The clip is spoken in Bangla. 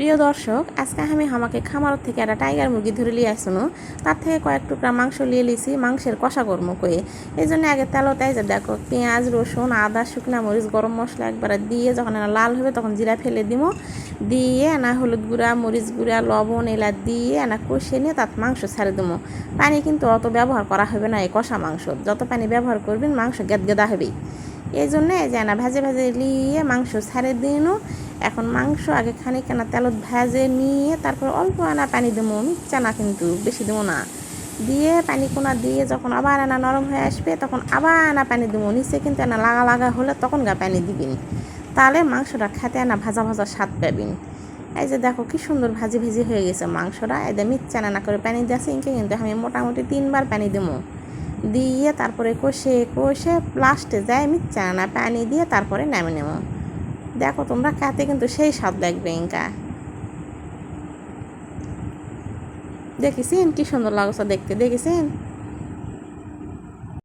প্রিয় দর্শক, আজকে আমি আমাকে খামার থেকে একটা টাইগার মুরগি ধরে নিয়ে আসুন। তার থেকে কয়েক টুকরা মাংস নিয়ে লিছি, মাংসের কষা কর্ম করে। এই জন্য আগে তেলটাই যে দেখো পেঁয়াজ, রসুন, আদা, শুকনা মরিচ, গরম মশলা একবারে দিয়ে যখন লাল হবে তখন জিরা ফেলে দিব, দিয়ে না হলুদ গুঁড়া, মরিচ গুঁড়া, লবণ এলা দিয়ে না কষিয়ে নিয়ে তার মাংস ছাড়ে দেবো। পানি কিন্তু অত ব্যবহার করা হবে না এই কষা মাংস, যত পানি ব্যবহার করবেন মাংস গেদগেদা হবে। এই জন্যে যে না ভাজে ভাজে নিয়ে মাংস ছাড়ে দিন। এখন মাংস আগে খানিকখানা তেলত ভেজে নিয়ে তারপর অল্প আনা পানি দেবো, মিচ্ছা না কিন্তু বেশি দেবো না, দিয়ে পানি কোনা দিয়ে যখন আবার আনা নরম হয়ে আসবে তখন আবার আনা পানি দেবো। নিচে কিন্তু আনা লাগা লাগা হলে তখন গা পানি দিবেন, তাহলে মাংসটা খেতে আনা ভাজা ভাজা স্বাদ পাবেন। এই যে দেখো কি সুন্দর ভাজি ভাজি হয়ে গেছে মাংসটা। এদের মিচ্ছা না করে পানি দিয়েছে, ইনকে কিন্তু আমি মোটামুটি 3বার পানি দেবো, দিয়ে তারপরে কষে কষে লাস্টে যায় মিচ্ছা না পানি দিয়ে তারপরে নামে নেবো। দেখো তোমরা খেতে কিন্তু সেই স্বাদ লাগবে। ইনকা দেখেছেন কি সুন্দর লাগছে দেখতে, দেখেছেন।